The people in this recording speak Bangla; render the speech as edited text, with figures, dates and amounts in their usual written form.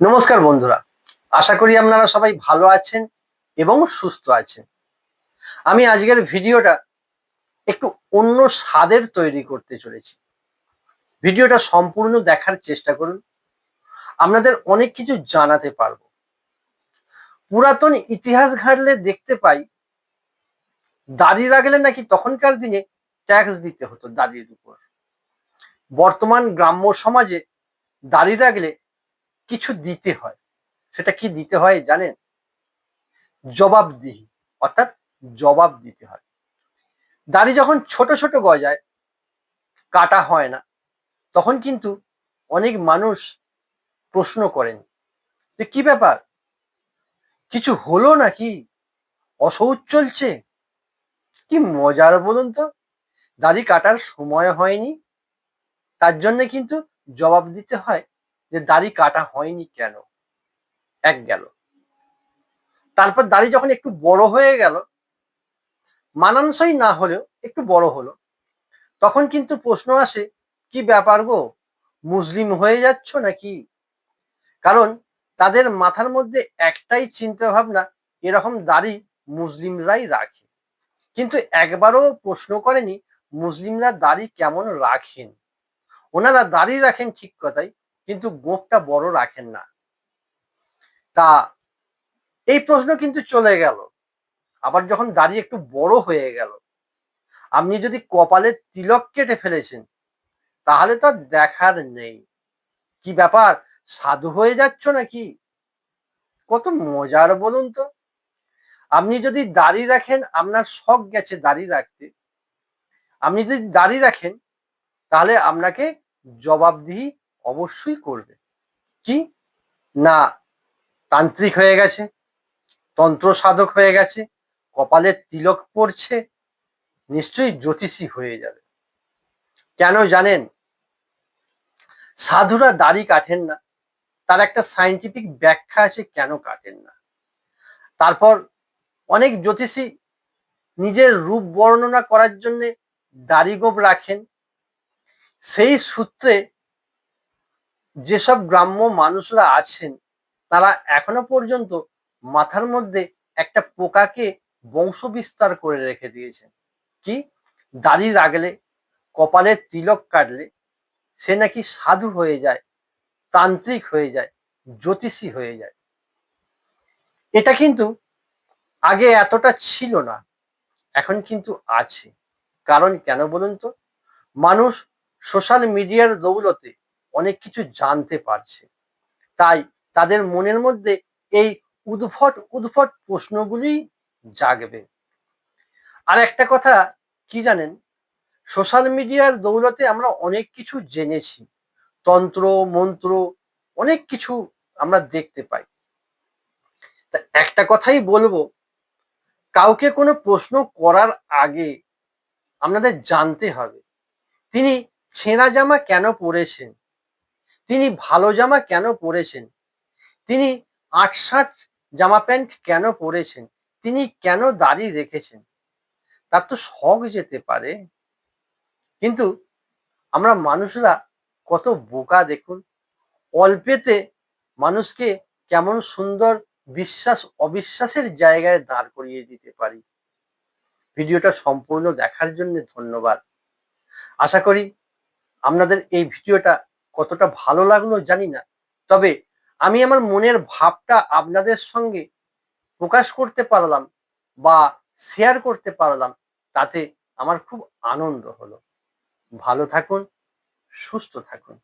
নমস্কার বন্ধুরা, আশা করি আপনারা সবাই ভালো আছেন এবং সুস্থ আছেন। আমি আজকের ভিডিওটা একটু অন্য স্বাদের তৈরি করতে চলেছি। ভিডিওটা সম্পূর্ণ দেখার চেষ্টা করুন, আপনাদের অনেক কিছু জানাতে পারবো। পুরাতন ইতিহাস ঘাঁটলে দেখতে পাই দাড়ি রাখলে নাকি তখনকার দিনে ট্যাক্স দিতে হতো দাড়ির উপর। বর্তমান গ্রাম্য সমাজে দাড়ি রাখলে কিছু দিতে হয়। সেটা কি দিতে হয় জানেন? জবাবদিহি, অর্থাৎ জবাব দিতে হয়। দাড়ি যখন ছোট ছোট গজায়, কাটা হয় না, তখন কিন্তু অনেক মানুষ প্রশ্ন করেন যে কি ব্যাপার, কিছু হলো নাকি, অসৌচ চলছে? কি মজার বলুন তো, দাড়ি কাটার সময় হয়নি, তার জন্য কিন্তু জবাব দিতে হয় যে দাড়ি কাটা হয়নি কেন। এক গেল। তারপর দাড়ি যখন একটু বড় হয়ে গেল, মানানসই না হলেও একটু বড় হলো, তখন কিন্তু প্রশ্ন আসে, কি ব্যাপার গো, মুসলিম হয়ে যাচ্ছ নাকি? কারণ তাদের মাথার মধ্যে একটাই চিন্তা ভাবনা, এরকম দাড়ি মুসলিমরাই রাখে। কিন্তু একবারও প্রশ্ন করেনি মুসলিমরা দাড়ি কেমন রাখেন। ওনারা দাড়ি রাখেন ঠিক কথাই, কিন্তু গোঁফটা বড় রাখেন না। তা এই প্রশ্ন কিন্তু চলে গেল। আবার যখন দাড়ি একটু বড় হয়ে গেল, আপনি যদি কপালে তিলক কেটে ফেলেছেন, তাহলে তো আর দেখার নেই। কি ব্যাপার, সাধু হয়ে যাচ্ছ নাকি? কত মজার বলুন তো। আপনি যদি দাড়ি রাখেন, আপনার শখ গেছে দাড়ি রাখতে, আপনি যদি দাড়ি রাখেন, তাহলে আপনাকে জবাবদিহি অবশ্যই করবে। কি না, তান্ত্রিক হয়ে গেছে, তন্ত্র সাধক হয়ে গেছে, কপালে তিলক পড়ছে, নিশ্চয়ই জ্যোতিষী হয়ে যাবে। কেন জানেন? সাধুরা দাড়ি কাটেন না, তার একটা সায়েন্টিফিক ব্যাখ্যা আছে কেন কাটেন না। তারপর অনেক জ্যোতিষী নিজের রূপ বর্ণনা করার জন্য দাড়ি গোঁফ রাখেন। সেই সূত্রে যেসব গ্রাম্য মানুষরা আছেন, তারা এখনো পর্যন্ত মাথার মধ্যে একটা পোকাকে বংশ বিস্তার করে রেখে দিয়েছেন। কি, দাড়ি রাখলে, কপালে তিলক কাটলে সে নাকি সাধু হয়ে যায়, তান্ত্রিক হয়ে যায়, জ্যোতিষী হয়ে যায়। এটা কিন্তু আগে এতটা ছিল না, এখন কিন্তু আছে। কারণ কেন বলুন তো, মানুষ সোশ্যাল মিডিয়ার দৌলতে অনেক কিছু জানতে পারছে, তাই তাদের মনের মধ্যে এই উদ্ভট উদ্ভট প্রশ্নগুলি জাগবে। আর একটা কথা কি জানেন, সোশ্যাল মিডিয়ার দৌলতে আমরা অনেক কিছু জেনেছি, তন্ত্র মন্ত্র অনেক কিছু আমরা দেখতে পাই। তা একটা কথাই বলবো, কাউকে কোনো প্রশ্ন করার আগে আপনাদের জানতে হবে তিনি ছেঁড়া জামা কেন পরেছেন, তিনি ভালো জামা কেন পরেছেন, তিনি আটসাট জামা প্যান্ট কেন পরেছেন, তিনি কেন দাড়ি রেখেছেন। তার তো শখ যেতে পারে। কিন্তু আমরা মানুষরা কত বোকা দেখুন, অল্পেতে মানুষকে কেমন সুন্দর বিশ্বাস অবিশ্বাসের জায়গায় দাঁড় করিয়ে দিতে পারি। ভিডিওটা সম্পূর্ণ দেখার জন্য ধন্যবাদ। আশা করি আপনাদের এই ভিডিওটা কতটা ভালো লাগলো জানি না, তবে আমি আমার মনের ভাবটা আপনাদের সঙ্গে প্রকাশ করতে পারলাম বা শেয়ার করতে পারলাম, তাতে আমার খুব আনন্দ হলো। ভালো থাকুন, সুস্থ থাকুন।